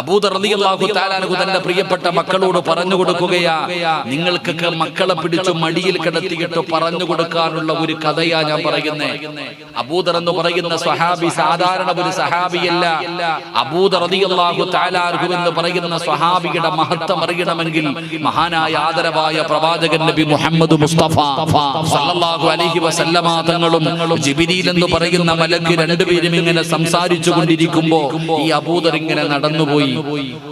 അബൂദർ റളിയല്ലാഹു തആല അൻഹു തന്റെ പ്രിയപ്പെട്ട മക്കളോട് പറഞ്ഞു കൊടുക്കുകയാ, നിങ്ങൾക്കൊക്കെ മക്കളെ പിടിച്ചു മടിയിൽ കിടത്തിയിട്ട് പറഞ്ഞു കൊടുക്കാനുള്ള ഒരു കഥയാ ഞാൻ പറയുന്നേ. അബൂദർ എന്ന് പറയുന്ന സ്വഹാബി സാധാരണ ഒരു സഹാബിയല്ല. അബൂദർ റളിയല്ലാഹു തആല അൻഹു എന്ന് പറയുന്ന സ്വഹാബിയുടെ മഹത്വം അറിയണമെങ്കിൽ മഹാനായ ആദരവായ പ്രവാചകൻ നബി മുഹമ്മദ് മുസ്തഫ സല്ലല്ലാഹു അലൈഹി വസല്ലമ തങ്ങളും ജിബ്രീൽ എന്ന് പറയുന്ന മലക്ക് രണ്ടുപേരും ഇങ്ങനെ സംസാരിച്ചു കൊണ്ടിരിക്കുമ്പോൾ ഈ അബൂദർ ഇങ്ങനെ നടന്നുപോയി.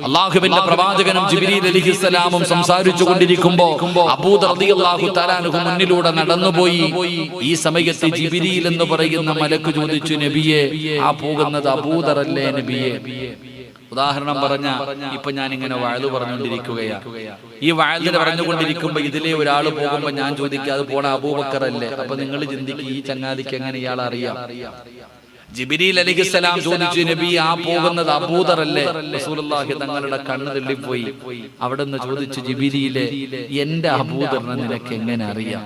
അല്ലാഹുവിന്റെ പ്രവാചകനും ജിബ്രീൽ അലൈഹിസ്സലാമും സംസാരിച്ചു കൊണ്ടിരിക്കുമ്പോ അബൂദർ റളിയല്ലാഹു തആല അൻഹു മുന്നിലൂടെ നടന്നുപോയി. ഈ സമയത്ത് ജിബ്രീൽ എന്ന് പറയുന്ന മലക്ക് ചോദിച്ചു, നബിയെ, ആ പോകുന്നത് അബൂദർ അല്ലേ നബിയെ? ഉദാഹരണം പറഞ്ഞ ഇപ്പൊ ഞാൻ ഇങ്ങനെ വഅദ് പറഞ്ഞുകൊണ്ടിരിക്കുകയാ. ഈ വഅദ് പറഞ്ഞുകൊണ്ടിരിക്കുമ്പോ ഇതിലെ ഒരാൾ പോകുമ്പോ ഞാൻ ചോദിക്കുക, അത് പോണ അബൂബക്കർ അല്ലേ? അപ്പൊ നിങ്ങൾ ചിന്തിക്കുക, ഈ ചങ്ങാതിക്ക് എങ്ങനെ ഇയാൾ അറിയാം? ജിബ്രീൽ അലൈഹിസ്സലാം ചോദിച്ചു, നബി, ആ പോകുന്നത് അബൂദർ അല്ലേ? റസൂലുള്ളാഹി തങ്ങളുടെ കണ്ണ് തള്ളിപ്പോയി. അവിടുന്ന് ചോദിച്ചു, ജിബ്രീലേ, എന്റെ അബൂദറിനെ നിനക്ക് എങ്ങനെ അറിയാം?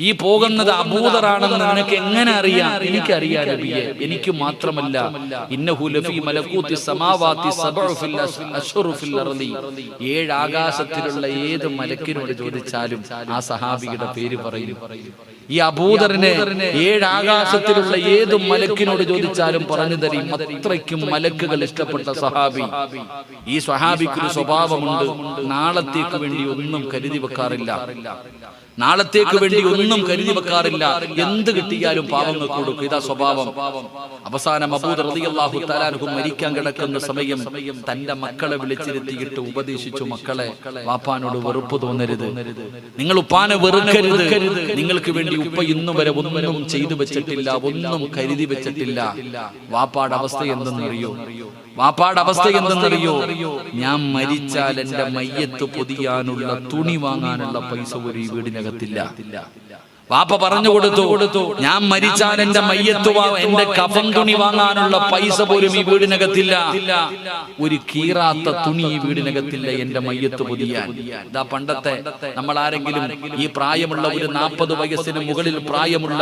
ഈ പോകുന്നത് അബൂദറാണെന്ന് നിനക്ക് എങ്ങനെ അറിയാം? എനിക്കറിയാം നബിയെ, എനിക്ക് മാത്രമല്ല, ഇന്നഹു ലഫീ മലകൂതി സമാവാതി സബഉ ഫിൽ അശ്ഹറു ഫിൽ അർളി, 7 ആകാശത്തിലുള്ള ഏത് മലക്കിനോട് ചോദിച്ചാലും ആ സഹാബിയുടെ പേര് പറയും. ഈ അബൂദറിനെ 7 ആകാശത്തിലുള്ള ഏത് മലക്കിനോട് ചോദിച്ചാലും പറഞ്ഞു തരും. അത്രയ്ക്കും മലക്കുകൾ ഇഷ്ടപ്പെട്ട സഹാബി. ഈ സ്വഹാബിക്ക് ഒരു സ്വഭാവമുണ്ട്, നാളത്തേക്ക് വേണ്ടി ഒന്നും കരുതി വെക്കാറില്ല. നാളത്തേക്ക് വേണ്ടി ഒന്നും കരുതി വെക്കാറില്ല. എന്ത് കിട്ടിയാലും പാവങ്ങൾക്ക് കൊടുക്കും. ഇതാ സ്വഭാവം. അവസാനം അബൂദർ റളിയല്ലാഹു തആല അൻഹു മരിക്കാൻ കിടക്കുന്ന സമയം തന്റെ മക്കളെ വിളിച്ചിരുത്തിയിട്ട് ഉപദേശിച്ചു, മക്കളെ, വാപ്പാനോട് വെറുപ്പ് തോന്നരുത്, നിങ്ങൾ ഉപ്പാനെ വെറുക്കരുത്. നിങ്ങൾക്ക് വേണ്ടി ഉപ്പ ഇന്നും വരെ ഒന്നും ചെയ്തു വെച്ചിട്ടില്ല, ഒന്നും കരുതി വെച്ചിട്ടില്ല. വാപ്പാടെ അവസ്ഥ എന്തെന്നറിയോ? വാപ്പാടെ അവസ്ഥ എന്തെന്നറിയോ? ഞാൻ മരിച്ചാൽ എന്റെ മയ്യത്ത് പൊതിയാനുള്ള തുണി വാങ്ങാനുള്ള പൈസ ഒരു വീടിനകത്തില്ല. വാപ്പ പറഞ്ഞു കൊടുത്തു, ഞാൻ മരിച്ചാൽ എന്റെ മയ്യത്ത് എന്റെ കഫൻ തുണി വാങ്ങാനുള്ള പൈസ പോലും ഈ വീടിനകത്തില്ല. ഒരു കീറാത്ത തുണി ഈ വീടിനകത്തില്ല എന്റെ മയ്യത്ത് പൊതിയാൻ. ഇതാ പണ്ടത്തെ നമ്മൾ ആരെങ്കിലും ഈ പ്രായമുള്ള ഒരു 40 വയസ്സിന് മുകളിൽ പ്രായമുള്ള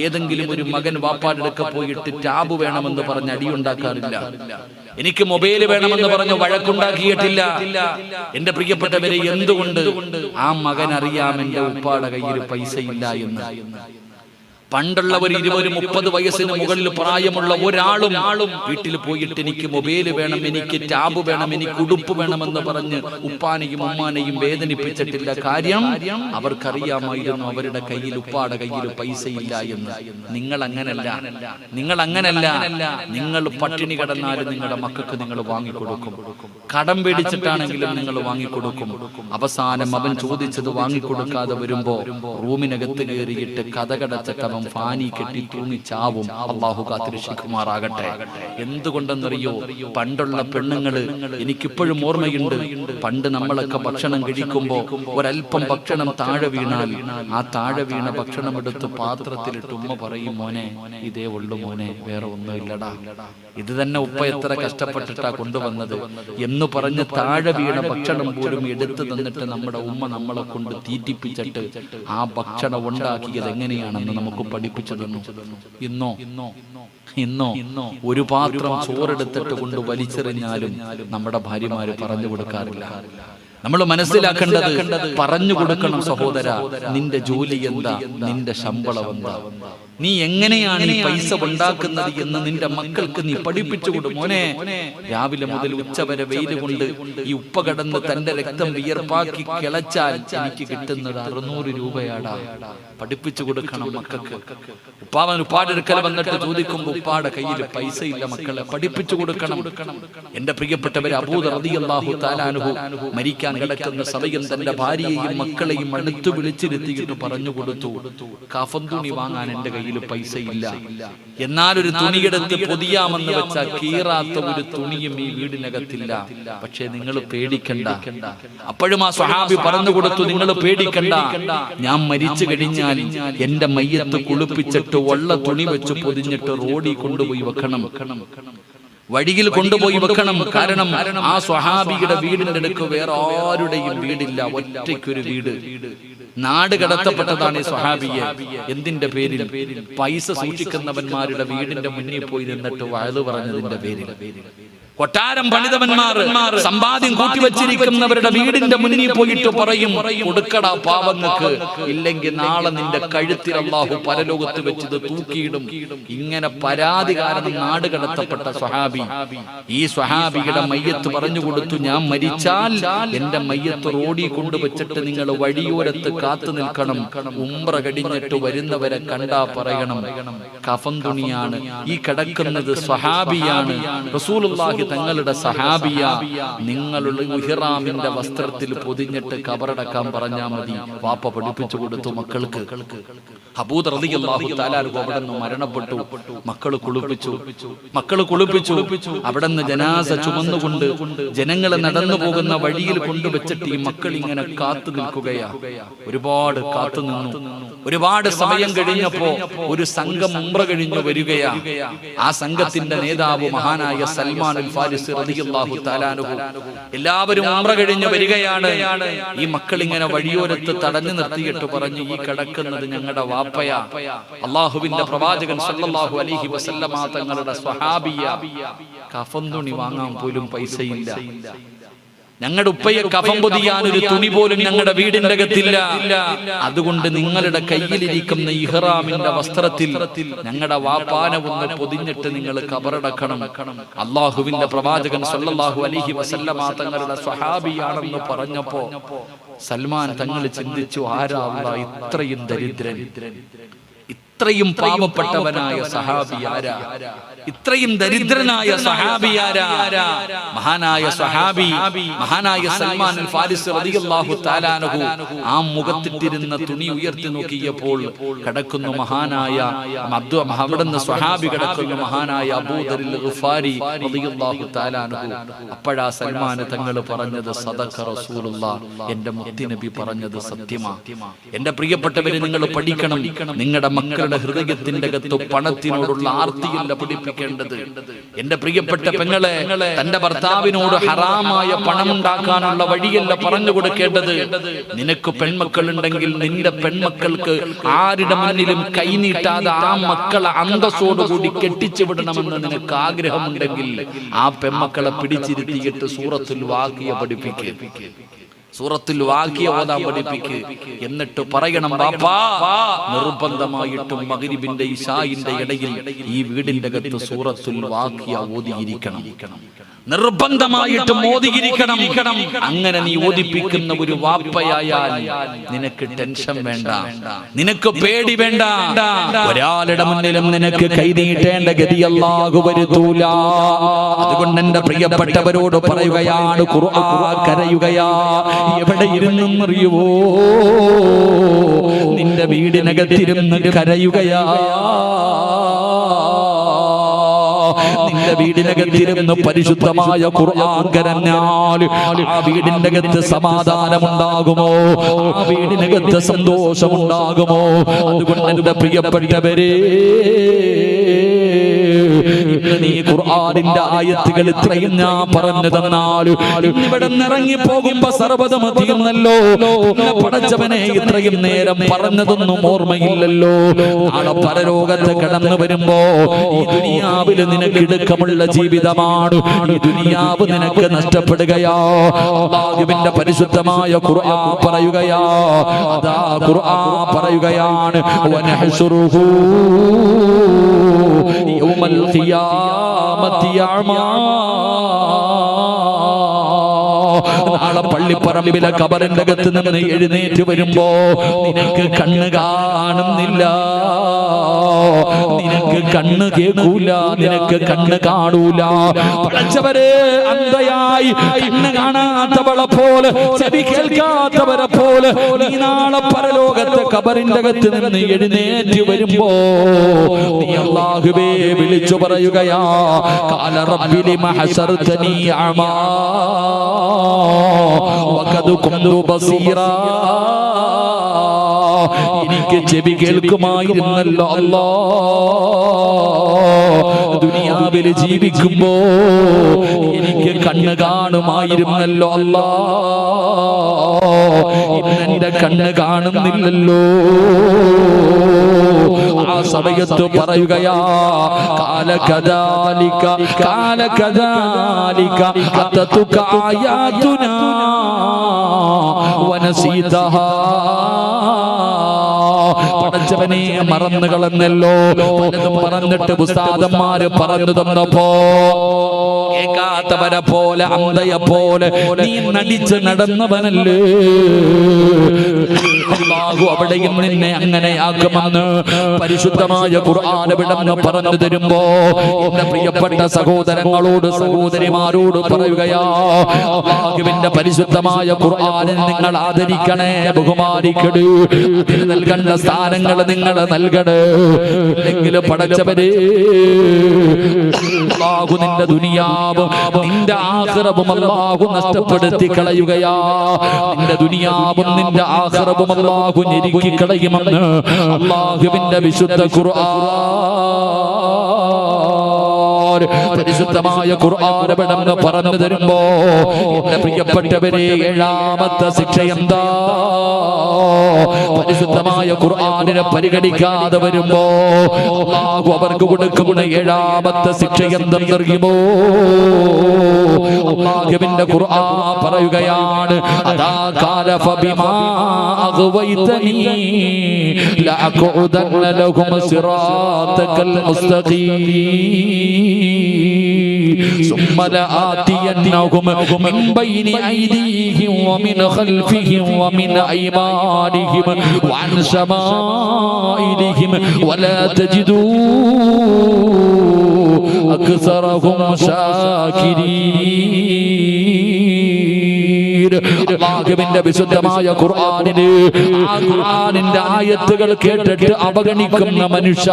ഏതെങ്കിലും ഒരു മകൻ വാപ്പാടെ അടുക്ക പോയിട്ട് ടാബ് വേണമെന്ന് പറഞ്ഞ് അടിയുണ്ടാക്കാറില്ല. എനിക്ക് മൊബൈൽ വേണമെന്ന് പറഞ്ഞു വഴക്കുണ്ടാക്കിയിട്ടില്ല. എന്റെ പ്രിയപ്പെട്ടവരെ, എന്തുകൊണ്ട്? ആ മകൻ അറിയാം എന്റെ ഉപ്പാടെ കയ്യിൽ പൈസ ഇല്ല എന്ന്. പണ്ടുള്ള ഒരു 20-30 വയസ്സിന് മുകളിൽ പ്രായമുള്ള ഒരാളും വീട്ടിൽ പോയിട്ട് എനിക്ക് മൊബൈൽ വേണം, എനിക്ക് ടാബ് വേണം, എനിക്ക് ഉടുപ്പ് വേണമെന്ന് പറഞ്ഞ് ഉപ്പാനെയും ഉമ്മാനെയും വേദനിപ്പിച്ചിട്ടില്ല. കാര്യം അവർക്കറിയാമായിരുന്നു അവരുടെ കയ്യിൽ, ഉപ്പാടെ കയ്യിൽ പൈസ ഇല്ല എന്ന്. നിങ്ങൾ അങ്ങനല്ല. നിങ്ങൾ പട്ടിണി കിടന്നാലും നിങ്ങളുടെ മക്കൾക്ക് നിങ്ങൾ വാങ്ങിക്കൊടുക്കും. കടം പേടിച്ചിട്ടാണെങ്കിലും നിങ്ങൾ വാങ്ങിക്കൊടുക്കും. അവസാനം അവൻ ചോദിച്ചത് വാങ്ങിക്കൊടുക്കാതെ വരുമ്പോ റൂമിനകത്ത് കയറിയിട്ട് കഥകടച്ച ഫാനി കെട്ടി തൂങ്ങി ചാവും. അല്ലാഹു കാത്തിരക്ഷിക്കുമാറാകട്ടെ. എന്തുകൊണ്ടെന്നറിയോ? പണ്ടുള്ള പെണ്ണുങ്ങള്, എനിക്കിപ്പോഴും ഓർമ്മയുണ്ട്, പണ്ട് നമ്മളൊക്കെ ഭക്ഷണം കഴിക്കുമ്പോ ഒരല്പം ഭക്ഷണം താഴെ വീണാൽ ആ താഴെ വീണ ഭക്ഷണം എടുത്ത് പാത്രത്തിലിട്ട് ഉമ്മ പറയും, മോനെ, ഇതേ ഉള്ളു മോനെ, വേറെ ഒന്നും ഇല്ലടാ, ഇത് തന്നെ ഉപ്പ എത്ര കഷ്ടപ്പെട്ടിട്ടാ കൊണ്ടുവന്നത് എന്ന് പറഞ്ഞ് താഴെ വീണ ഭക്ഷണം പോലും എടുത്തു തന്നിട്ട് നമ്മുടെ ഉമ്മ നമ്മളെ കൊണ്ട് തീറ്റിപ്പിച്ചിട്ട് ആ ഭക്ഷണം ഉണ്ടാക്കിയത് എങ്ങനെയാണെന്ന് നമുക്ക് പഠിപ്പിച്ചു തന്നു. ഇന്നോ ഒരു പാത്രം ചോറെടുത്തിട്ട് കൊണ്ട് വലിച്ചെറിഞ്ഞാലും നമ്മുടെ ഭാര്യമാര് പറഞ്ഞു കൊടുക്കാറില്ല. നമ്മൾ മനസ്സിലാക്കേണ്ടത്, പറഞ്ഞു കൊടുക്കണം, സഹോദര, നിന്റെ ജോലി എന്താ, നിന്റെ ശമ്പളം എന്താ, നീ എങ്ങനെയാണ് ഈ പൈസ ഉണ്ടാക്കുന്നത് എന്ന് നിന്റെ മക്കൾക്ക് നീ പഠിപ്പിച്ചു കൊടു. മോനെ, രാവിലെ മുതൽ ഉച്ചവരെ വെയിൽ കൊണ്ട് ഈ ഉപ്പ കടന്ന് തന്റെ രക്തം വിയർപ്പാക്കി കിളച്ചാൽ എനിക്ക് കിട്ടുന്നത് 600 രൂപയാടാ. പഠിപ്പിച്ചു കൊടുക്കണം മക്കൾക്ക്. ഉപ്പാവൻ ഉപ്പാടെ അടുക്കൽ വന്നിട്ട് ചോദിക്കുമ്പോ ഉപ്പാടെ കയ്യിൽ പൈസ ഇല്ല, മക്കളെ പഠിപ്പിച്ചു കൊടുക്കണം. എന്റെ പ്രിയപ്പെട്ടവരെ, അബൂദർ റളിയല്ലാഹു തആല അൻഹു മരിക്കാൻ കിടക്കുന്ന സമയം തന്റെ ഭാര്യയെയും മക്കളെയും അടുത്ത് വിളിച്ചിരുത്തിയിട്ട് പറഞ്ഞു കൊടുത്തു, കഫൻ തുണി വാങ്ങാൻ എന്റെ കയ്യിൽ പൈസ ഇല്ല, എന്നാൽ ഒരു തുണിയെടുത്ത് പൊതിയാമെന്ന് വെച്ചാൽ കീറാത്ത ഒരു തുണിയും ഈ വീടിനകത്തില്ല. പക്ഷേ നിങ്ങൾ പേടിക്കണ്ട. അപ്പോഴും ആ സ്വഹാബി പറഞ്ഞു കൊടുത്തു, നിങ്ങൾ പേടിക്കണ്ട, ഞാൻ മരിച്ചു കഴിഞ്ഞാൽ എന്റെ മയ്യത്ത് കുളിപ്പിച്ചിട്ട് ഉള്ള തുണി വെച്ച് പൊതിഞ്ഞിട്ട് റോഡിൽ കൊണ്ടുപോയി വെക്കണം, വഴിയിൽ കൊണ്ടുപോയി വെക്കണം. കാരണം ആ സ്വഹാബിയുടെ വീടിന്റെ അടുക്ക് വേറെ ആരുടെയും വീടില്ല, ഒറ്റയ്ക്കൊരു വീട്. നാട് കടത്തപ്പെട്ടതാണ് ഈ സ്വഹാബിയെ. എന്തിന്റെ പേരിൽ? പൈസ സൂക്ഷിക്കുന്നവന്മാരുടെ വീടിന്റെ മുന്നിൽ പോയി നിന്നിട്ട് വഅദ് പറഞ്ഞതിന്റെ പേരിൽ. കൊട്ടാരം പണിതവന്മാർ സമ്പാദ്യം കൂട്ടിവച്ചിരിക്കുന്നവരുടെ വീടിന്റെ മുന്നിൽ പോയിട്ട് പറയും, കൊടുക്കടാ പാവങ്ങൾക്ക്, ഇല്ലെങ്കിൽ നാളെ നിന്റെ കഴുത്തിൽ അല്ലാഹു പരലോകത്ത് വെച്ചത് തൂക്കിയിടും. ഇങ്ങനെ പരാതി കാരണം നാട് കടത്തപ്പെട്ട സ്വഹാബി. ഈ സ്വഹാബിയുടെ മയ്യത്ത് പറഞ്ഞു കൊടുത്തു, ഞാൻ മരിച്ചാൽ എന്റെ മയ്യത്ത് റോഡിൽ കൊണ്ടുവച്ചിട്ട് നിങ്ങൾ വഴിയോരത്ത് കാത്തു നിൽക്കണം. ഉംറ കഴിഞ്ഞിട്ട് വരുന്നവരെ കണ്ടാ പറയണം, കഫൻ തുണിയാണ്, ഈ കിടക്കുന്നത് സ്വഹാബിയാണ്, റസൂലുള്ളാഹി തങ്ങളുടെ സഹാബിയ, നിങ്ങളുടെ ഇഹ്റാമിന്റെ വസ്ത്രത്തിൽ പൊതിഞ്ഞിട്ട് കബറടക്കാൻ പറഞ്ഞാൽ മതി. വാപ്പ പഠിപ്പിച്ചു കൊടുത്തു മക്കൾക്ക്. അബൂദർ റളിയല്ലാഹു തആല അവിടെ നിന്ന് മരണപ്പെട്ടു. മക്കള് കുളിപ്പിച്ചു. അവിടെ നിന്ന് ജനാസ ചുമന്നുകൊണ്ട് ജനങ്ങളെ നടന്നു പോകുന്ന വഴിയിൽ കൊണ്ടുവച്ചിട്ട് ഈ മക്കൾ ഇങ്ങനെ കാത്തു നിൽക്കുകയാ. ഒരുപാട് കാത്തു നിന്നു. ഒരുപാട് സമയം കഴിഞ്ഞപ്പോ ഒരു സംഘം ഉംറ കഴിഞ്ഞു വരികയാ. ആ സംഘത്തിന്റെ നേതാവ് മഹാനായ സൽമാൻ അൽ ഫാരിസി റളിയല്ലാഹു തആല അൻഹു. എല്ലാവരും ഉംറ കഴിഞ്ഞു വരികയാണ്. ഈ മക്കൾ ഇങ്ങനെ വഴിയോരത്ത് തടഞ്ഞു നിർത്തിയിട്ട് പറഞ്ഞു, ഈ കിടക്കുന്നത് ഞങ്ങളുടെ വാപ്പയാ, അല്ലാഹുവിന്റെ പ്രവാചകൻ സല്ലല്ലാഹു അലൈഹി വസല്ലമ തങ്ങളുടെ സ്വഹാബിയ. കഫൻ തുണി വാങ്ങാൻ പോലും പൈസയില്ല. ഞങ്ങളുടെ ഉപ്പയെ കഫൻ പൊതിയാൻ ഒരു തുണി പോലും ഞങ്ങളുടെ വീടിന്റെ അകത്തില്ല. അതുകൊണ്ട് നിങ്ങളുടെ കയ്യിലിരിക്കുന്ന ഇഹ്റാമിന്റെ വസ്ത്രത്തിൽ ഞങ്ങളുടെ വാപ്പാനെ ഒന്ന് പൊതിഞ്ഞിട്ട് നിങ്ങൾ കബറടക്കണം. അല്ലാഹുവിന്റെ പ്രവാചകൻ സല്ലല്ലാഹു അലൈഹി വസല്ലമ തങ്ങളുടെ സ്വഹാബിയാണെന്ന് പറഞ്ഞപ്പോ സൽമാൻ തങ്ങൾ ചിന്തിച്ചു, ആരാ അല്ലാഹ് ഇത്രയും ദരിദ്രൻ, ഇത്രയും പാവപ്പെട്ടവനായ സഹാബി ആരാ, ഇത്രയും ദരിദ്രനായ സഹാബി ആരാ? മഹാനായ സഹാബി, മഹാനായ സൽമാൻ അൽ ഫാരിസി റളിയല്ലാഹു തആല അൻഹു ആ മുഖത്തിട്ടിരുന്ന തുണി ഉയർത്തി നോക്കിയപ്പോൾ കിടക്കുന്നു മഹാനായ അവിടുന്ന് സ്വഹാബി കിടക്കുന്നു മഹാനായ അബൂദർ അൽ ഗിഫാരി റളിയല്ലാഹു തആല അൻഹു. അപ്പോഴാ സൽമാൻ തങ്ങൾ പറഞ്ഞത്, സദഖ റസൂലുള്ളാഹ്, എന്റെ മുത്തുനബി പറഞ്ഞത് സത്യമാ. എന്റെ പ്രിയപ്പെട്ടവരെ, നിങ്ങൾ പഠിക്കണം. നിങ്ങളുടെ മക്കളുടെ ഹൃദയത്തിന്റെ അകത്ത് പണത്തിനോടുള്ള ആർത്തിയല്ല പഠിപ്പിക്കേണ്ടത്. എന്റെ പ്രിയപ്പെട്ട പെങ്ങളെ, തന്റെ ഭർത്താവിനോട് ഹറാമായ പണം ഉണ്ടാക്കാനുള്ള വഴിയല്ല പറഞ്ഞു കൊടുക്കേണ്ടത്. നിനക്ക് പെൺമക്കൾ ഉണ്ടെങ്കിൽ നിന്റെ പെൺമക്കൾക്ക് ആരുടെ മുന്നിലും കൈനീട്ടാതെ ആ മക്കളെ അന്തസ്സോടുകൂടി കെട്ടിച്ചു വിടണമെന്ന് നിനക്ക് ആഗ്രഹമുണ്ടെങ്കിൽ ആ പെൺമക്കളെ പിടിച്ചിരുത്തിയിട്ട് സൂറത്തുൽ വാഖിയ പഠിപ്പിക്കുക, സൂറത്തുൽ വാഖിയ ഓതാൻ പഠിപ്പിക്ക്. എന്നിട്ട് പറയണം, ബാപ്പാ, നിർബന്ധമായിട്ടും മഗ്രിബിന്റെ ഇശാഇന്റെ ഇടയിൽ ഈ വീടിന്റെ അകത്ത് സൂറത്തുൽ വാഖിയ ഓതിയിരിക്കണം, നിർബന്ധമായിട്ടും ഓതിയിരിക്കണം. അങ്ങനെ നീ ഓതിപ്പിക്കുന്ന ഒരു വാപ്പയായാൽ നിനക്ക് ടെൻഷൻ വേണ്ട, നിനക്ക് പേടി വേണ്ട. ഒരാളുടെ മുന്നിലും നിനക്ക് കൈനീട്ടേണ്ട ഗതി അല്ലാഹു വരുത്തൂല. അതുകൊണ്ട് എന്റെ പ്രിയപ്പെട്ടവരോട് പറയുകയാണ്, ഖുർആൻ കരയുകയാ. എവിടെ ഇരുന്നെന്നറിയുവോ? നിന്റെ വീടിനകത്തിരുന്ന് കരയുകയാ. നിന്റെ വീടിനകത്തിരുന്ന് പരിശുദ്ധമായ ഖുർആൻ കരഞ്ഞാൽ ആ വീടിന്റെ അകത്ത് സമാധാനമുണ്ടാകുമോ? ആ വീടിനകത്ത് സന്തോഷമുണ്ടാകുമോ? അതുകൊണ്ട് എന്റെ പ്രിയപ്പെട്ടവരെ, നീ ഖുർആനിന്റെ ആയത്തുകൾ ഇത്രയും ഞാൻ പറഞ്ഞു തന്നാൽ ഇവിടെ ഇറങ്ങി പോകുമ്പോ സർവ്വതും തീർന്നല്ലോ. പടച്ചവനെ, ഇത്രയും നേരം പറഞ്ഞതൊന്നും ഓർമ്മയില്ലല്ലോ. നാളെ പരലോകത്ത് കടന്നു വരുമ്പോ ഈ ദുനിയാവിൽ നിനക്ക് ഇടുക്കമുള്ള ജീവിതമാണ്, ഈ ദുനിയാവ് നിനക്ക് നഷ്ടപ്പെടുകയാ. അല്ലാഹുവിന്റെ പരിശുദ്ധമായ ഖുർആൻ പറയുകയാ, അതാ ഖുർആൻ പറയുകയാണ്, വനഹ്ശുറുഹു യൗമൽ ഖിയാമത്തി അഅമാ. നാളെ പള്ളിപ്പറമ്പിലെ ഖബറിന്റെ അകത്ത് നിന്ന് എഴുന്നേറ്റ് വരുമ്പോ നിനക്ക് കണ്ണ് കാണുന്നില്ല, നിനക്ക് കണ്ണ് കേൾക്കൂല, നിനക്ക് കണ്ണ് കാണൂല. പഠിച്ചവരെ, അന്ധയായി കണ്ണ് കാണാത്തവളെ പോലെ, ചെവി കേൾക്കാത്തവരെ പോലെ നീ നാളെ പരലോകത്തെ ഖബറിന്റെ അകത്ത് നിന്ന് എഴുന്നേറ്റ് വരുമ്പോ നീ അല്ലാഹുവേ വിളിച്ചു പറയുകയാ, ഖാല റബ്ബി ലിമ ഹസർതനി അമാ വഖദ് കുന്തു ബസീറാ. എനിക്ക് ചെവി കേൾക്കുമായിരുന്നല്ലോ അല്ലാ, ദുനിയാവിൽ ജീവിക്കുമ്പോ എനിക്ക് കണ്ണ് കാണുമായിരുന്നല്ലോ അല്ലാ, ഇന്നെന്റെ കണ്ണ് കാണുന്നില്ലല്ലോ. ആ സമയത്ത് പറയുകയാ, കാലകദാലിക കാലകദാലിക അതതുക ആയാതുനാ വനസീതഹാ. പടച്ചവനെ മറന്നു കളഞ്ഞല്ലോ, പലതും പറഞ്ഞിട്ട് ഉസ്താദന്മാര് പറഞ്ഞു തന്നപ്പോ കേൾക്കാത്തവരെ പോലെ അന്ധയെ പോലെ നീ നടിച്ച് നടന്നവനല്ലേ. അല്ലാഹു അവിടെയും നിന്നെ അങ്ങനെയാക്കുമെന്ന് പരിശുദ്ധമായ ഖുർആൻ വിടന്ന് പറഞ്ഞു തരുമ്പോ എന്റെ പ്രിയപ്പെട്ട സഹോദരങ്ങളോട് സഹോദരിമാരോട് പറയുകയാ, അല്ലാഹുവിന്റെ പരിശുദ്ധമായ ഖുർആനിൽ നിങ്ങൾ ആദരിക്കണേ, ബഹുമാനിക്കണേ, അതിന് നൽകേണ്ട സ്ഥാനങ്ങൾ നിങ്ങൾ നൽകണേ. ഇല്ലെങ്കിൽ പടച്ചവരെ അല്ലാഹു നിന്റെ ദുനിയാവും നിന്റെ ആഖിറവും അല്ലാഹു നഷ്ടപ്പെടുത്തി കളയുകയാ. നിന്റെ ദുനിയാവും നിന്റെ ആഖിറവും അല്ലാഹു ഞെരുക്കി കളയുമെന്ന് അല്ലാഹുവിന്റെ വിശുദ്ധ ഖുർആൻ, പരിശുദ്ധമായ ഖുർആൻ വിടന്ന് പറഞ്ഞു തരുമ്പോ എന്റെ പ്രിയപ്പെട്ടവരെ ഏഴാമത്തെ ശിക്ഷ എന്താ? പരിശുദ്ധമായ ഖുർആനിനെ പരിഗണിക്കാതെ വരുമ്പോ അല്ലാഹു അവർക്ക് കൊടുക്കുന്ന ഏഴാമത്തെ ശിക്ഷ എന്തെന്നറിയുമോ? അല്ലാഹുവിന്റെ ഖുർആൻ പറയുകയാണ്, അദാ ഖാല ഫബിമാ അഗ്വൈതനി ലഅഖഉദന്ന ലഹും സിറാതകൽ മുസ്തഖീം ثم لآتينهم من بين أيديهم ومن خلفهم ومن أيمانهم وعن شمائلهم ولا تجدوا أكثرهم شاكرين. അല്ലാഹുവിന്റെ വിശുദ്ധമായ ഖുർആനിനെ ആ ഖുർആനിന്റെ ആയത്തുകൾ കേട്ടിട്ട് അവഗണിക്കുന്ന മനുഷ്യ,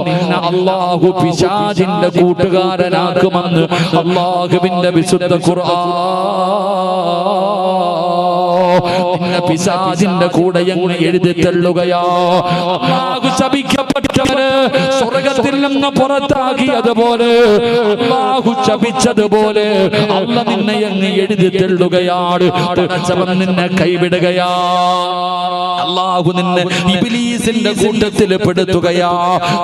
നിന്നെ അല്ലാഹു പിശാചിന്റെ കൂട്ടുകാരനാക്കുമെന്ന് അല്ലാഹുവിന്റെ വിശുദ്ധ ഖുർആൻ. നിന്നെ പിശാചിന്റെ കൂടെ അങ്ങ് എഴുതി തള്ളുകയാ. അല്ലാഹു ശപിക്കപ്പെട്ടവന് സ്വർഗ്ഗത്തിൽ നിന്ന് പുറത്താക്കിയതുപോലെ അല്ലാഹു ശപിച്ചതുപോലെ അല്ലാഹു നിന്നെ അങ്ങ് എഴുതി തള്ളുകയാണ്. പടച്ചവൻ നിന്നെ കൈവിടുകയാ. അല്ലാഹു നിന്നെ ഇബ്ലീസിന്റെ കൂട്ടത്തിൽ പെടുത്തുകയാ.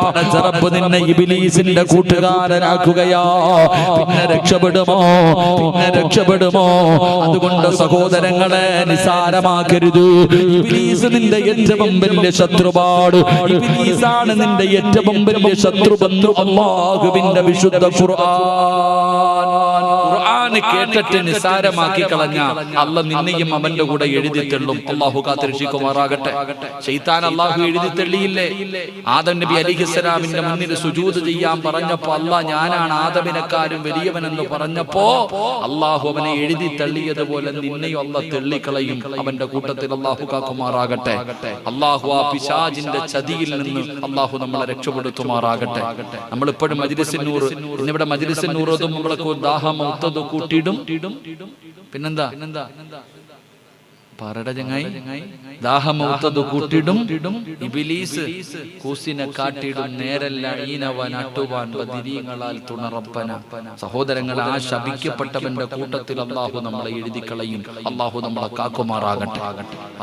പടച്ചറബ് നിന്നെ ഇബ്ലീസിന്റെ കൂട്ടുകാരനാക്കുകയാ. പിന്നെ രക്ഷപ്പെടുമോ? പിന്നെ രക്ഷപ്പെടുമോ? അതുകൊണ്ട് സഹോദരങ്ങളെ നിസാരമാക്കരുത്. ഇബ്ലീസ് നിന്റെ ഏറ്റവും വലിയ ശത്രുവാണ്. ഇബ്ലീസാണ് നിന്റെ ഏറ്റവും വലിയ ശത്രുവെന്ന് അല്ലാഹുവിന്റെ വിശുദ്ധ ഖുർആൻ കേട്ടിട്ട് നിസാരമാക്കി കളഞ്ഞ അല്ലാഹു നിന്നെയും അവന്റെ കൂടെ എഴുതി തള്ളും. അല്ലാഹു കാത്തിരക്ഷിക്കുമാറാകട്ടെ. ശൈത്താൻ അല്ലാഹു എഴുതി തള്ളിയില്ലേ? ആദം നബി അലൈഹിസ്സലാമിന്റെ മുന്നിൽ സുജൂദ് ചെയ്യാൻ പറഞ്ഞപ്പോ അല്ലാഹ് ഞാനാണ് ആദമിനെക്കാളും വലിയവനെന്ന് പറഞ്ഞപ്പോ അല്ലാഹു അവനെ എഴുതി തള്ളിയതുപോലെ നിന്നെയും അല്ലാഹു തള്ളിക്കളയും അവന്റെ കൂട്ടത്തിൽ. അല്ലാഹു കാക്കുമാറാകട്ടെ. അല്ലാഹു ആ പിശാചിന്റെ ചതിയിൽ നിന്ന് അല്ലാഹു നമ്മളെ രക്ഷപ്പെടുത്തുമാറാകട്ടെ. നമ്മളിപ്പോഴും മജ്ലിസിൻ നൂർ, ഇന്നിവിടെ മജ്ലിസിൻ നൂർ നമ്മൾക്ക് ദാഹം മൗത്തത് കൂട്ടിയിടും. പിന്നെന്താ പറയുടെ ചങ്ങായി? ദാഹമൗത്തത് കൂട്ടിടും, ഇബ്ലീസ് കൂസിനെ കാട്ടിടും, നേരല്ല ഈനവൻ അട്ടുവാൻ ബദിരീങ്ങളാൽ തുണറപ്പന. സഹോദരങ്ങളെ, ആ ശപിക്കപ്പെട്ടവന്റെ കൂട്ടത്തിൽ അല്ലാഹു നമ്മളെ എഴുതിക്കളയും. അല്ലാഹു നമ്മളെ കാക്കുമാറാകട്ടെ.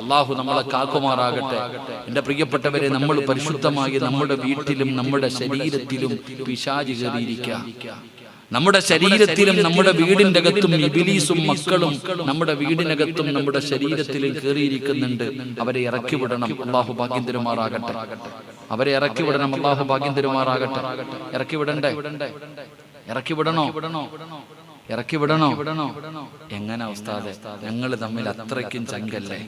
അല്ലാഹു നമ്മളെ കാക്കുമാറാകട്ടെ. എന്റെ പ്രിയപ്പെട്ടവരെ, നമ്മൾ പരിശുദ്ധമായി നമ്മുടെ വീട്ടിലും നമ്മുടെ ശരീരത്തിലും പിശാച് കയറിയിരിക്കുക. നമ്മുടെ ശരീരത്തിലും നമ്മുടെ വീടിന്റെ അകത്തും ഇബ്ലീസും മക്കളും നമ്മുടെ വീടിനകത്തും നമ്മുടെ ശരീരത്തിലും കയറിയിരിക്കുന്നുണ്ട്. അവരെ ഇറക്കി വിടണം. അല്ലാഹു ഭാഗ്യം തരുമാറാകട്ടെ. അവരെ ഇറക്കി വിടണം. അല്ലാഹു ഭാഗ്യം തരുമാറാകട്ടെ. ഇറക്കി വിടണ്ടേ? ഇറക്കി വിടണോ? ഇറക്കി വിടണോ? എങ്ങനെ ഉസ്താദേ? ഞങ്ങൾ തമ്മിൽ അത്രയ്ക്കും ചങ്കല്ലേ?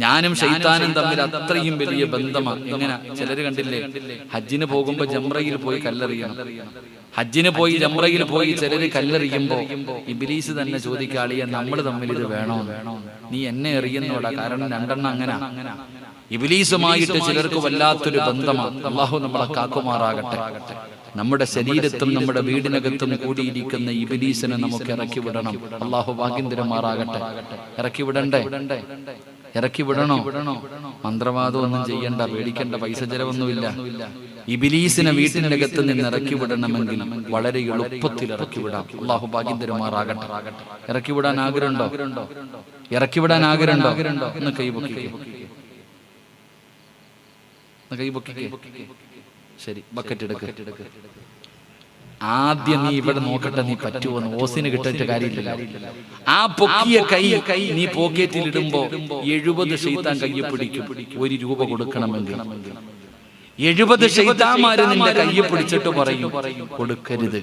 ഞാനും ശൈത്താനും തമ്മിൽ അത്രയും വലിയ ബന്ധമാണ്. എങ്ങനെ? ചിലര് കണ്ടില്ലേ, ഹജ്ജിന് പോകുമ്പോ ജംറയിൽ പോയി കല്ലെറിയണം. ഹജ്ജിന് പോയി ജംറയിൽ പോയി ചിലര് കല്ലെറിയുമ്പോ ഇബ്ലീസ് തന്നെ ചോദിക്കാളിയ നമ്മൾ തമ്മിൽ ഇത് വേണോ? നീ എന്നെ എറിയുന്നോടാ, കാരണം രണ്ടെണ്ണം അങ്ങനെ. ഇബ്ലീസുമായിട്ട് ചിലർക്ക് വല്ലാത്തൊരു ബന്ധമാണ്. അല്ലാഹു നമ്മളെ കാക്കുമാറാകട്ടെ. നമ്മുടെ ശരീരത്തും നമ്മുടെ വീടിനകത്തും കൂടിയിരിക്കുന്ന ഇബ്ലീസിനെ നമുക്ക് ഇറക്കി വിടണം. അല്ലാഹു ഭാഗ്യം തരുമാറാകട്ടെ. ഇറക്കി വിടണ്ടേ? ഇറക്കി വിടണോ? മന്ത്രവാദം ഒന്നും ചെയ്യണ്ട, പേടിക്കേണ്ട, പൈസ ചെലവൊന്നുമില്ല. ഇബ്ലീസിനെ വീട്ടിന്റെ അകത്ത് നിന്ന് ഇറക്കി വിടണമെങ്കിൽ വളരെ എളുപ്പത്തിൽ ഇറക്കി വിടാം. അള്ളാഹു ഭാഗ്യം തരുമാറാകട്ടെ. ഇറക്കി വിടാൻ ആഗ്രഹമുണ്ടോ? ഇറക്കി വിടാൻ ആഗ്രഹമുണ്ടോ? ഒന്ന് കൈപൊക്കിക്കേ. ശരി, ബക്കറ്റ് എടുക്ക്. ആദ്യം നീ ഇവിടെ നോക്കട്ടെ, നീ പറ്റുമോന്ന്. ഓസിന് കിട്ടിയിട്ട് കാര്യമില്ല. ആ പൊക്കിയ കൈ നീ പോക്കറ്റിൽ ഇടുമ്പോ 70 ശൈത്താൻ കയ്യെ പിടിക്കും. 1 രൂപ കൊടുക്കണമെങ്കിൽ 70 ശൈത്താന്മാര് നിന്റെ കയ്യെ പിടിച്ചിട്ട് പറയും, കൊടുക്കരുത്,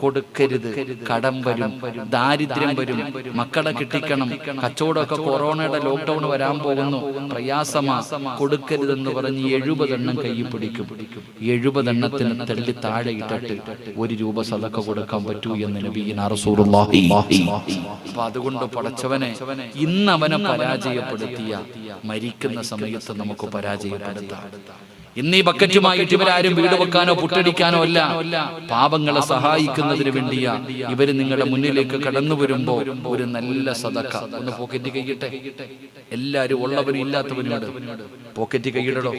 കൊടുക്കരുത്, കടം വരും, ദാരിദ്ര്യം വരും, മക്കളെ കിട്ടിക്കണം, കച്ചവടമൊക്കെ കൊറോണയുടെ ലോക്ക്ഡൌൺ വരാൻ പോകുന്നു, പ്രയാസമാ, കൊടുക്കരുതെന്ന് പറഞ്ഞ് 70 എണ്ണം കയ്യിൽ പിടിക്കും. 70 എണ്ണത്തിന് തള്ളി താഴെ ഇട്ടിട്ട് 1 രൂപ സദഖ കൊടുക്കാൻ പറ്റൂ എന്ന് നബിയുനാ റസൂലുള്ളാഹി. അപ്പൊ അതുകൊണ്ട് പടച്ചവനെ, ഇന്ന് അവനെ പരാജയപ്പെടുത്തിയ മരിക്കുന്ന സമയത്ത് നമുക്ക് പരാജയപ്പെടുത്താം. ഇന്ന് ഈ ബക്കറ്റുമായിട്ട് ഇവരാരും വീട് വെക്കാനോ പുട്ടടിക്കാനോ അല്ല, പാപങ്ങളെ സഹായിക്കുന്നതിന് വേണ്ടിയാ ഇവര് നിങ്ങളുടെ മുന്നിലേക്ക് കടന്നു വരുമ്പോ ഒരു നല്ല സദഖ ഒന്ന് പോക്കറ്റ് കൈയിട്ടെ. എല്ലാരും ഉള്ളവരും ഇല്ലാത്തവനോട് പോക്കറ്റ് കൈയിടോ.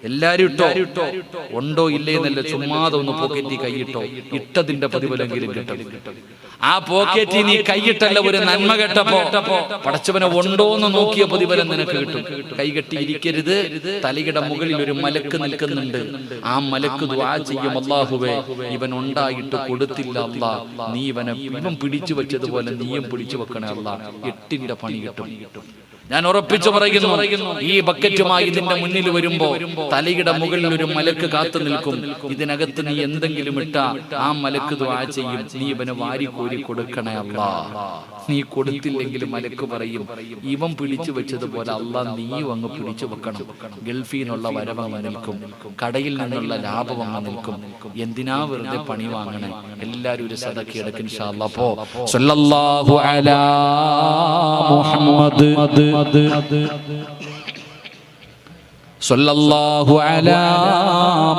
എല്ലാരും ഇട്ടോ, ഉണ്ടോ ഇല്ലേ എന്നല്ല, ചുമ്മാതെ ഒന്ന് പോക്കറ്റ് കൈയിട്ടോ. ഇട്ടതിന്റെ പ്രതിഫലമെങ്കിലും കിട്ടും. ആ പോക്കറ്റിൽ നീ കൈയിട്ടല്ല ഒരു നന്മ കേട്ടപ്പോ പടച്ചവനെ ഉണ്ടോന്ന് നോക്കിയ പ്രതിഫലം നിനക്ക് കിട്ടും. കൈകെട്ടി ഇരിക്കരുത്. തലയുടെ മുകളിൽ ഒരു മലക്ക് നിൽക്കുന്നുണ്ട്. ആ മലക്ക് ദുആ ചെയ്യും, അല്ലാഹുവേ ഇവൻ ഉണ്ടായിട്ട് കൊടുത്തില്ല അല്ലാ, നീ ഇവൻ പിടിച്ചു വെച്ചതുപോലെ നീയും പിടിച്ചു വെക്കണേ അല്ലാ, 8ന്റെ പണി കിട്ടും. ഞാൻ ഉറപ്പിച്ചു പറയുന്നു, ഈ ബക്കറ്റുമായി ഇതിന്റെ മുന്നിൽ വരുമ്പോ തലയുടെ മുകളിൽ ഒരു മലക്ക് കാത്തു നിൽക്കും. ഇതിനകത്ത് നീ എന്തെങ്കിലും ഇട്ടാ ആ മലക്ക് ദുആ ചെയ്യും, നീ ഇവന് വാരി കോരി കൊടുക്കണേ അല്ലാ. നീ കൊടുത്തില്ലെങ്കിൽ മലക്ക് പറയും, ഇവൻ പിടിച്ചു വെച്ചതുപോലെ അല്ലാ നീയും അങ്ങ് പിടിച്ചു വെക്കണം. ഗൾഫിൽ നിന്നുള്ള വരവങ്ങ് നിൽക്കും, കടയിൽ നിന്നുള്ള ലാഭം അങ്ങ് നിൽക്കും. എന്തിനാ വെറുതെ പണി വാങ്ങണേ? എല്ലാരും ഒരു സദഖ എടുക്കും ഇൻഷാ അല്ലാഹ്. അപ്പോ സല്ലല്ലാഹു അലാ മുഹമ്മദ് സല്ലല്ലാഹു അലാ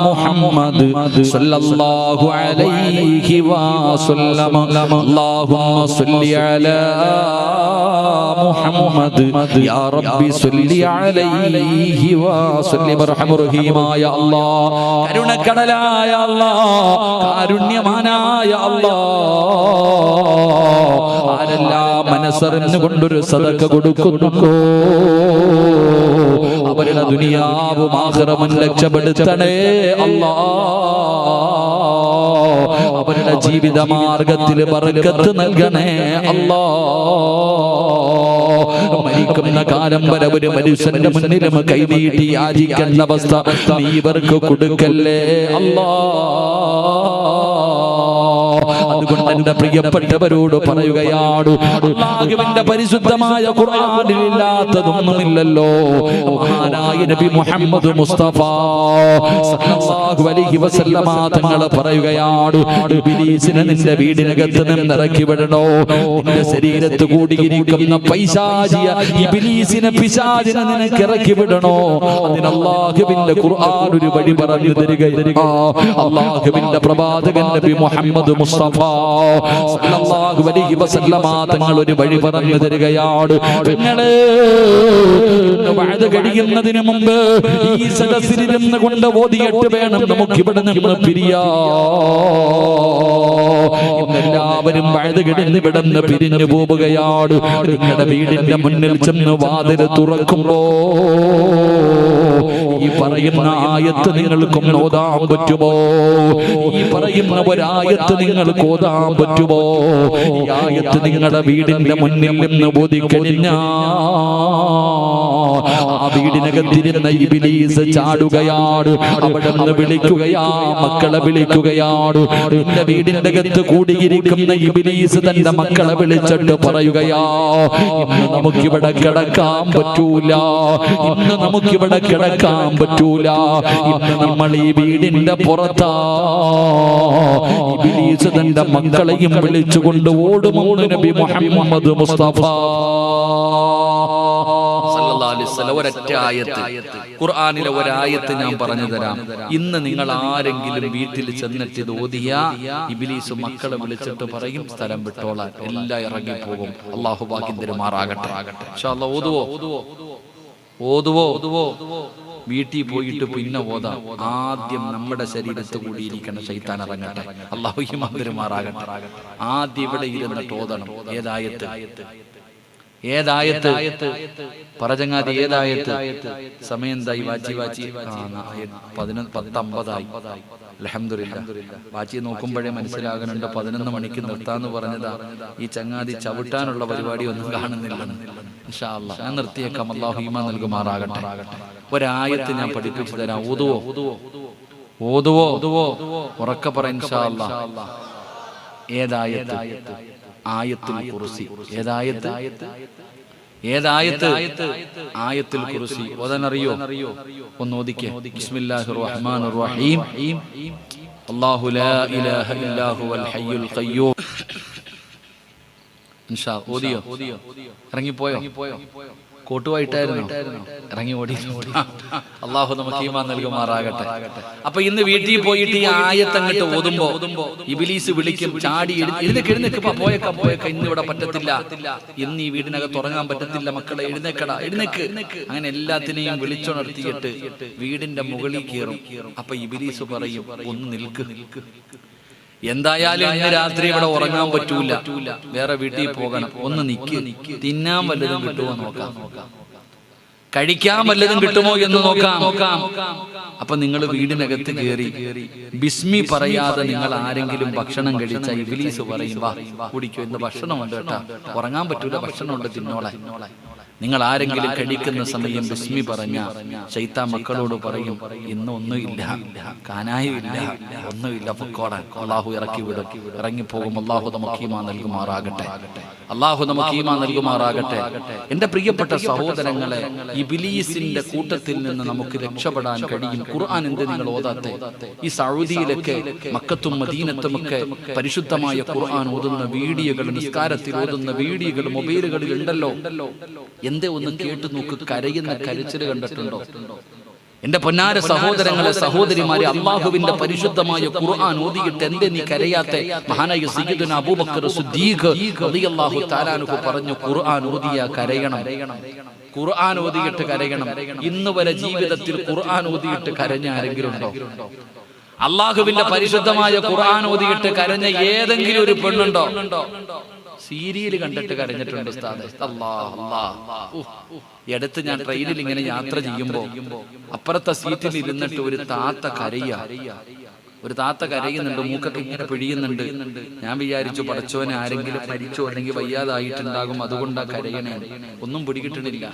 മുഹമ്മദ് സല്ലല്ലാഹു അലൈഹി വസല്ലം. അല്ലാഹുമ്മ സല്ലി അലാ മുഹമ്മദ് യാ റബ്ബി സല്ലി അലൈഹി വസല്ലം. റഹീമായ അല്ലാഹ്, കരുണക്കടലായ അല്ലാഹ്, കാരുണ്യവാനായ അല്ലാഹ്, ആരെല്ലാം മനസ്സറിഞ്ഞു കൊണ്ടൊരു സദഖ കൊടുക്കുന്നുണ്ടോ അവരുടെ ദുനിയാവും ആഖിറവും രക്ഷപ്പെടുത്തണേ അല്ലാഹ്. അവരുടെ ജീവിത മാർഗത്തിൽ ബർക്കത്ത് നൽകണേ അല്ലാഹ്. മരിക്കുന്ന കാലം വരെ ഒരു മനുഷ്യന്റെ മുന്നിലും കൈനീട്ടി യാചിക്കേണ്ട അവസ്ഥ നീ ഇവർക്ക് കൊടുക്കല്ലേ അല്ലാഹ്. അതുകൊണ്ട് എന്റെ പ്രിയപ്പെട്ടവരോട് പറയുകയാണ്, അല്ലാഹുവിന്റെ പരിശുദ്ധമായ ഖുർആനിൽ ഇല്ലാത്തതൊന്നുമില്ലല്ലോ. മഹാനായ നബി മുഹമ്മദ് മുസ്തഫ സല്ലല്ലാഹു അലൈഹി വസല്ലമ തങ്ങൾ പറയുകയാണ്, ഇബ്ലീസിനെ നിന്റെ വീടിനകത്ത് നിന്ന് ഇറക്കി വിടണോ. നിന്റെ ശരീരത്ത് കൂടിയിരിക്കുന്ന പൈശാചിയ ഇബ്ലീസിനെ, പിശാചിനെ നിനക്ക് ഇറക്കി വിടണോ. അതിന് അല്ലാഹുവിന്റെ ഖുർആൻ ഒരു വഴി പറഞ്ഞു തരികയാണ്. അല്ലാഹുവിന്റെ പ്രവാചകൻ നബി മുഹമ്മദ് മുസ്തഫ സല്ലല്ലാഹു അലൈഹി വസല്ലമ തങ്ങൾ ഒരു വഴി പറഞ്ഞു തരികയാണ്. നിങ്ങളെ വഅദ കഴിയുന്നതിന് മുമ്പ് ഈ സദസ്സിൽ നിന്ന് കൊണ്ട് ഓതിയിട്ട് വേണം നമുക്ക് ഇവിടെ നിന്ന് പിരിയാൻ. എല്ലാവരും വഅദ കഴിഞ്ഞ് ഇവിടെ നിന്ന് പിരിഞ്ഞു പോവുകയാണ്. നിങ്ങളുടെ വീടിന്റെ മുന്നിൽ ചെന്ന് വാതിൽ തുറക്കുമ്പോ ഈ പറയുന്ന ആയത്ത് നിങ്ങൾക്കും ഓതാൻ പറ്റുമോ? ഈ പറയുന്ന ഒരായത്ത് നിങ്ങൾക്ക് ഓതാൻ പറ്റുമോ? ഈ ആയത്ത് നിങ്ങളുടെ വീടിന്റെ മുന്നിൽ നിന്ന് ഓതിക്കഴിഞ്ഞാൽ ആ വീടിനകത്തിരുന്ന ഇബ്ലീസ് ചാടുകയാണ്. അവിടെ നിന്ന് വിളിക്കുകയാ, മക്കളെ വിളിക്കുകയാണ്. നിന്റെ വീടിന്റെ അകത്ത് കൂടിയിരിക്കുന്ന ഇബ്ലീസ് തന്റെ മക്കളെ വിളിച്ചിട്ട് പറയുകയാ, ഇന്ന് നമുക്കിവിടെ കിടക്കാൻ പറ്റൂല, ഇന്ന് നമുക്കിവിടെ കിടക്കാൻ പറ്റൂല, ഇന്ന് നമ്മൾ ഈ വീടിന്റെ പുറത്താ. ഇബ്ലീസ് തന്റെ മക്കളെയും വിളിച്ചുകൊണ്ട് ഓടുമെന്ന് നബി മുഹമ്മദ് മുസ്തഫ സല്ലല്ലാഹു അലൈഹി വസല്ലം. ഒരൊറ്റ ആയത്ത്, ഖുർആനിലെ ഒരായത്ത് ഞാൻ പറഞ്ഞു തരാം. ഇന്ന് നിങ്ങൾ ആരെങ്കിലും വീട്ടിൽ ചെന്നിട്ട് ഇത് ഓതിയ ഇബ്ലീസ് മക്കളെ വിളിച്ചിട്ട് പറയും സ്ഥലം വിട്ടോളാൻ, എല്ലാം ഇറങ്ങിപ്പോകും. അല്ലാഹു ഭാഗ്യം തരുമാറാകട്ടെ. ഇൻഷാ അല്ലാഹ് ഓതുവോ? ഓതുവോ വീട്ടിൽ പോയിട്ട് പിന്നെ ഓതാം. ആദ്യം നമ്മുടെ ശരീരത്ത് കൂടിയിരിക്കണം ശൈത്താൻ ഇറങ്ങട്ടെ. അല്ലാഹു ഈമാൻ ആദ്യം ഇവിടെ ഇരുന്നിട്ട് ഓതണം. ഏതായത്ത് പറചങ്ങാതി, ഏതായത്ത്? സമയം എന്തായി? വാച്ചി 10:50. അൽഹംദുലില്ലാ. വാച്ചി നോക്കുമ്പോഴേ മനസ്സിലാകുന്നുണ്ട് 11 മണിക്ക് നിർത്താന്ന് പറഞ്ഞതാ. ഈ ചങ്ങാതി ചവിട്ടാനുള്ള പരിപാടി ഒന്നും കാണുന്നില്ല. ഇൻഷാ അല്ലാഹ് ഞാൻ നിർത്തിയേക്കാം. അല്ലാഹു ഈമാൻ നൽകുമാറാകട്ടെ. ഒരായത്ത് ഞാൻ പഠിപ്പിച്ചു തരാം. ഓതുവോ ഉറക്കെ പറ ഇൻഷാ അല്ലാഹ്. ഏതായത്ത്? ആയത്തുൽ കുർസി. ഏതായത്ത്? ആയത്തുൽ കുർസി. ഓതാനറിയോ? ഒന്ന് ഓദിക്കേ. ബിസ്മില്ലാഹിർ റഹ്മാനിർ റഹീം. അല്ലാഹു ലാ ഇലാഹ ഇല്ലാ ഹുവൽ ഹയ്യുൽ ഖയ്യൂം. ഇൻഷാ ഓദിയോ? ഇറങ്ങിപ്പോയോ? കോട്ടുവായിട്ടായിരുന്നു ഇറങ്ങി ഓടി. അള്ളാഹു നമുക്ക് ഈമാൻ നൽകുമാറാകട്ടെ. അപ്പൊ ഇന്ന് വീട്ടിൽ പോയിട്ട് ഈ ആയത്ത് അങ്ങോട്ട് ഓതുമ്പോ ഇബ്ലീസ് വിളിക്കും, ചാടി എഴുന്നേക്ക് പോയേക്ക, ഇന്ന് ഇവിടെ പറ്റത്തില്ല, ഇന്ന് ഈ വീടിനകത്ത് ഉറങ്ങാൻ പറ്റത്തില്ല, മക്കളെ എഴുന്നേക്ക്. അങ്ങനെ എല്ലാത്തിനെയും വിളിച്ചുണർത്തിയിട്ട് വീടിന്റെ മുകളിൽ കയറും. അപ്പൊ ഇബ്ലീസ് പറയും, ഒന്ന് നിൽക്ക്, എന്തായാലും ഇന്ന് രാത്രി ഇവിടെ ഉറങ്ങാൻ പറ്റൂല, വേറെ വീട്ടിൽ പോകണം, ഒന്ന് നിക്ക്, തിന്നാൻ വല്ലതും കിട്ടുമോ നോക്കാം, കഴിക്കാൻ വല്ലതും കിട്ടുമോ എന്ന് നോക്കാം. അപ്പൊ നിങ്ങൾ വീടിനകത്ത് കയറി ബിസ്മി പറയാതെ നിങ്ങൾ ആരെങ്കിലും ഭക്ഷണം കഴിച്ച ഇബ്ലീസ് പറയും, വാ കുടിക്കോ, ഇന്ന് ഭക്ഷണമുണ്ട് കേട്ടാ, ഉറങ്ങാൻ പറ്റൂല, ഭക്ഷണമുണ്ട്, തിന്നോളെ. നിങ്ങൾ ആരെങ്കിലും കഴിക്കുന്ന സമയം ബിസ്മി പറഞ്ഞ ശൈത്താൻ മക്കളോട് പറയും, ഇന്ന് ഒന്നുമില്ല, കാനായുമില്ല, ഒന്നുമില്ല, പൊക്കോടാൻ. അള്ളാഹു ഇറക്കി വിടും, ഇറങ്ങിപ്പോകും. അള്ളാഹു നമുക്ക് ഈമാൻ നൽകുമാറാകട്ടെ. അള്ളാഹു നമുക്ക് ഈമാൻ നൽകുമാറാകട്ടെ. എന്റെ പ്രിയപ്പെട്ട സഹോദരങ്ങളെ, ഇബ്ലീസിന്റെ കൂട്ടത്തിൽ നിന്ന് നമുക്ക് രക്ഷപ്പെടാൻ കഴിയും. ഖുർആൻ എന്ത് നിങ്ങൾ ഓതാത്തെ? ഈ സൗദിയിലൊക്കെ മക്കത്തും മദീനത്തുമൊക്കെ പരിശുദ്ധമായ ഖുർആൻ ഓതുന്ന വീഡിയോകൾ, നിസ്കാരത്തിൽ ഓതുന്ന വീഡിയോകൾ മൊബൈലുകളിൽ ഉണ്ടല്ലോ. എന്തേ ഒന്ന് കേട്ടു നോക്ക്, കരയുന്ന കരച്ചിൽ കണ്ടിട്ടുണ്ടോ? എന്റെ പൊന്നാര സഹോദരങ്ങളെ, സഹോദരിമാരെ, അള്ളാഹുവിന്റെ പരിശുദ്ധമായ ഖുർആൻ ഓതിയിട്ട് എന്തേ നീ കരയാത്തെ? മഹാനായ സയ്യിദുനാ അബൂബക്കർ സിദ്ദീഖ് റളിയല്ലാഹു തആല അൻഹു പറഞ്ഞു, ഖുർആൻ ഓതിയാ കരയണം, ഖുർആൻ ഓതിയിട്ട് കരയണം. ഇന്ന് വരെ ജീവിതത്തിൽ ഖുർആൻ ഓതിയിട്ട് കരഞ്ഞ ആരെങ്കിലും ഉണ്ടോ? അള്ളാഹുവിന്റെ പരിശുദ്ധമായ ഖുർആൻ ഓതിയിട്ട് കരഞ്ഞ ഏതെങ്കിലും ഒരു പെണ്ണുണ്ടോ? സീരിയൽ കണ്ടിട്ട് കരഞ്ഞിട്ടുണ്ട് ഉസ്താദേ. അടുത്ത് ഞാൻ ട്രെയിനിൽ ഇങ്ങനെ യാത്ര ചെയ്യുമ്പോ അപ്പുറത്തെ സീറ്റിൽ ഇരുന്നിട്ട് ഒരു താത്ത കരയുന്നുണ്ട്, മൂക്കൊക്കെ ഇങ്ങനെ പിഴിയുന്നുണ്ട്. ഞാൻ വിചാരിച്ചു, പടച്ചോനെ ആരെങ്കിലും മരിച്ചോ അല്ലെങ്കിൽ വയ്യാതായിട്ടുണ്ടാകും, അതുകൊണ്ടാ കരയണേ. ഒന്നും പിടികിട്ടണില്ല.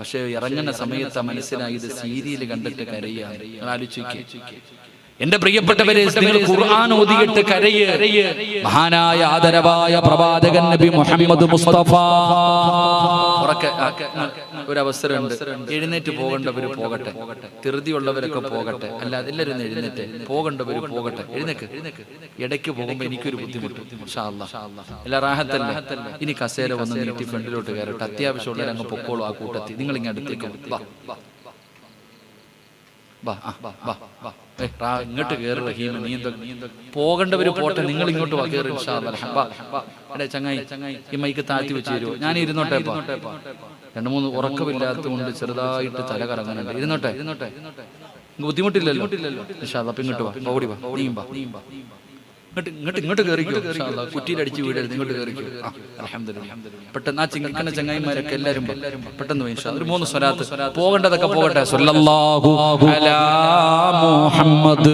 പക്ഷെ ഇറങ്ങുന്ന സമയത്ത് മനസ്സിലായി ഇത് സീരിയൽ കണ്ടിട്ട് കരയാ. ആലോചിക്കേ എന്റെ പ്രിയപ്പെട്ടവരെ, നിങ്ങൾ ഖുർആൻ ഓതിയിട്ട് കരയ്. മഹാനായ ആദരവായ പ്രവാചകൻ നബി മുഹമ്മദ് മുസ്തഫ ഒരു അവസരമുണ്ട്, എഴുന്നേറ്റ് പോകേണ്ടവര് പോകട്ടെ, ധൃതിയുള്ളവരൊക്കെ പോകട്ടെ, അല്ലാതെ എല്ലാവരും എഴുന്നേറ്റ് പോകേണ്ടവര് പോകട്ടെ. എഴുന്നേക്ക്. ഇടയ്ക്ക് പോകുമ്പോ എനിക്കൊരു ബുദ്ധിമുട്ട്. ഇൻഷാ അല്ലാഹ് എല്ലാ റാഹത്തല്ലേ. ഇനി കസേര വന്ന് നീട്ടി ഫ്രണ്ടിലോട്ട് കയറട്ടെ. അത്യാവശ്യമുള്ളവർ അങ്ങ് പൊക്കോളൂ. ആ കൂട്ടത്തിൽ നിങ്ങൾ ഇങ്ങനെ അടുത്തേക്ക് ഇങ്ങോട്ട് കയറി. റഹീം, നീ എന്താ പോകേണ്ടവര് പോട്ടെ, നിങ്ങൾ ഇങ്ങോട്ട് വാ, കയറി. ചങ്ങായി ഈ മൈക്ക് താഴ്ത്തി വെച്ച് തരുമോ? ഞാൻ ഇരുന്നോട്ടെ. 2-3 ഉറക്കമില്ലാത്തതുകൊണ്ട് ചെറുതായിട്ട് തല കറങ്ങുന്നുണ്ട്. ഇരുന്നോട്ടെ, ബുദ്ധിമുട്ടില്ലല്ലോ. അപ്പൊ ഇങ്ങോട്ട് വാ, ഓടി വാ, ഇങ്ങോട്ട് കയറിക്കോ. കുറ്റിയിലടിച്ച് വീടരുത്, ഇങ്ങോട്ട് കയറിക്കോ. അൽഹംദുലില്ലാഹ്. പെട്ടെന്ന് ആ ചിങ്ങക്കണ ചങ്ങായിമാരൊക്കെ എല്ലാവരും പെട്ടെന്ന് ഒരു 3 സ്വലാത്ത് പോകേണ്ടതൊക്കെ പോകട്ടെ. സ്വല്ലല്ലാഹു അലാ മുഹമ്മദ്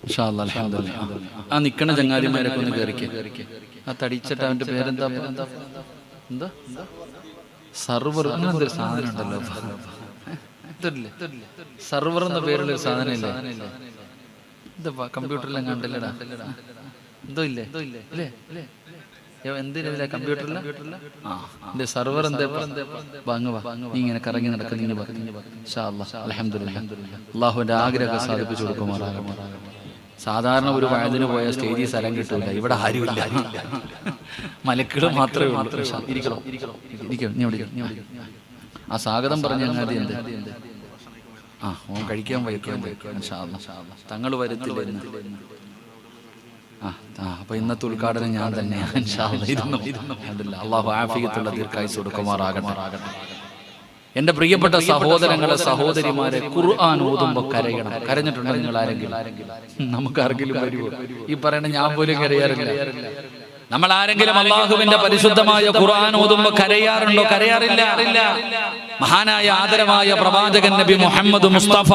ഇൻഷാ അല്ലാഹ്. അൽഹംദുലില്ലാഹ്. ആ നിക്കണ ചങ്ങാതിമാരൊക്കെ ഒന്ന് കയറിക്കേ. ആ തടിച്ചിട്ട് അവന്റെ പേരെന്താ? സർവർ, അങ്ങനത്തെ ഒരു സാധനം ഉണ്ടല്ലോ. സർവർ എന്ന പേരുള്ള ഒരു സാധനം ഇല്ലേ? എന്താ കമ്പ്യൂട്ടറിലും കണ്ടില്ലടാ? എന്തോ ഇല്ലേ? എന്തിനാ കമ്പ്യൂട്ടറില? സർവർ എന്താ? നീ ഇങ്ങനെ കറങ്ങി നടക്കുന്ന. അൽഹംദുലില്ലാഹ്. അല്ലാഹുവിന്റെ ആഗ്രഹം സാധിപ്പിച്ചു കൊടുക്കുമാറാകട്ടെ. സാധാരണ ഒരു വയതിന് പോയ സ്റ്റേജിൽ സ്ഥലം കിട്ടൂല. ഇവിടെ ആരുമില്ല, മലക്കുകൾ മാത്രമേ ഉള്ളൂ. ആ സ്വാഗതം പറഞ്ഞ അങ്ങാതി എന്ത്? ഓൻ കഴിക്കാൻ വയ്ക്കാൻ തങ്ങൾ വരത്തില്ല. അപ്പൊ ഇന്നത്തെ ഉദ്ഘാടനം ഞാൻ തന്നെയാണ്. അള്ളാഹു ആഫിയത്തുള്ള ദീർഘായുസ്സ് കൊടുക്കുമാറാകട്ടെ. എന്റെ പ്രിയപ്പെട്ട സഹോദരങ്ങളെ, സഹോദരിമാരെ, ഖുർആൻ ഓതുമ്പോ കരയണം. കരഞ്ഞിട്ടുണ്ടോ നിങ്ങൾ ആരെങ്കിലും? നമുക്ക് ആരെങ്കിലും വരുമോ? ഈ പറയണ ഞാൻ പോലും കരയാറില്ല. നമ്മൾ ആരെങ്കിലും അള്ളാഹുവിന്റെ പരിശുദ്ധമായ ഖുർആൻ ഓതുമ്പോ കരയാറുണ്ടോ? കരയാറില്ല. മഹാനായ ആദരവായ പ്രവാചകൻ നബി മുഹമ്മദ് മുസ്തഫ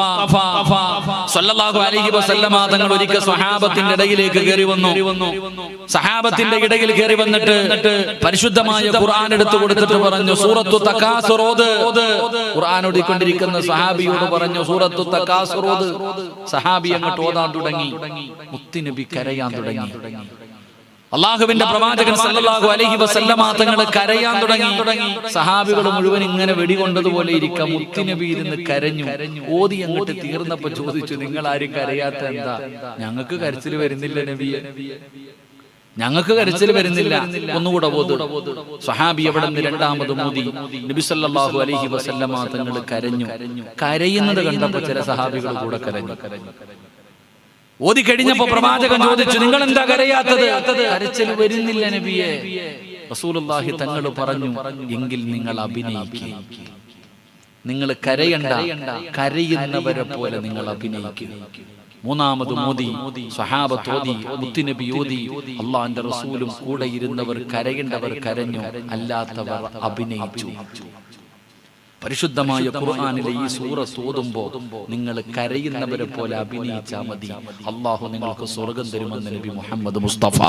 സല്ലല്ലാഹു അലൈഹി വസല്ലമ തങ്ങൾ ഒരിക്കൽ സ്വഹാബത്തിന്റെ ഇടയിലേക്ക് കയറി വന്നു. സഹാബത്തിന്റെ ഇടയിൽ കയറി വന്നിട്ട് പരിശുദ്ധമായ ഖുർആൻ എടുത്തു കൊടുത്തിട്ട് പറഞ്ഞു, സൂറത്തു തകാസുർ ഓത്. ഖുർആൻ ഓതിക്കൊണ്ടിരിക്കുന്ന സഹാബിയോട് പറഞ്ഞു, സൂറത്തു തകാസുർ ഓത്. സഹാബി അങ്ങോട്ട് ഓതാൻ തുടങ്ങി. മുത്തുനബി കരയാൻ തുടങ്ങി. അള്ളാഹുവിന്റെ പ്രവാചകൻ സല്ലല്ലാഹു അലൈഹി വസല്ലമ തങ്ങൾ കരയാൻ തുടങ്ങി. സഹാബികൾ മുഴുവൻ ഇങ്ങനെ വെടികൊണ്ടതുപോലെ ഇരിക്കാം. മുത്തുനബി ഇരുന്ന് കരഞ്ഞു. ഓതി അങ്ങോട്ട് തീർന്നപ്പോ ചോദിച്ചു, നിങ്ങൾ ആരും കരയാത്ത എന്താ? ഞങ്ങൾക്ക് കരച്ചിൽ വരുന്നില്ല നബിയെ, ഞങ്ങൾക്ക് കരച്ചിൽ വരുന്നില്ല, ഒന്നുകൂടെ ഓതു. സ്വഹാബി അവിടെ നിന്ന് രണ്ടാമത് മോദി. നബി സല്ലല്ലാഹു അലൈഹി വസല്ലമ തങ്ങൾ കരഞ്ഞു. കരയുന്നത് കണ്ടപ്പോ ചില സഹാബികൾ കൂടെ കരഞ്ഞു. ഓതി കഴിഞ്ഞപ്പോ പ്രവാചകൻ ചോദിച്ചു, നിങ്ങൾ എന്താ കരയാത്തത്? കരച്ചിൽ വരുന്നില്ല നബിയെ. റസൂലുള്ളാഹി തങ്ങൾ പറഞ്ഞു, എങ്കിൽ നിങ്ങൾ അഭിനയിക്കുക. നിങ്ങൾ കരയണ്ട, കരയുന്നവരെ പോലെ നിങ്ങൾ അഭിനയിക്കുക. മൂന്നാമത് മോദി. സ്വഹാബത്ത് ഓതി, മുത്തുനബി ഓതി. അള്ളാഹുവിന്റെ റസൂലും കൂടെ ഇരുന്നവർ കരയേണ്ടവർ കരഞ്ഞു, അല്ലാത്തവർ അഭിനയിച്ചു. പരിശുദ്ധമായ ഖുർആനിലെ ഈ സൂറത്ത് ഓതുമ്പോ നിങ്ങൾ കരയുന്നവരെ പോലെ അഭിനയിച്ചാൽ മതി. അള്ളാഹു നിങ്ങൾക്ക് സ്വർഗം തരുമെന്ന് നബി മുഹമ്മദ് മുസ്തഫ.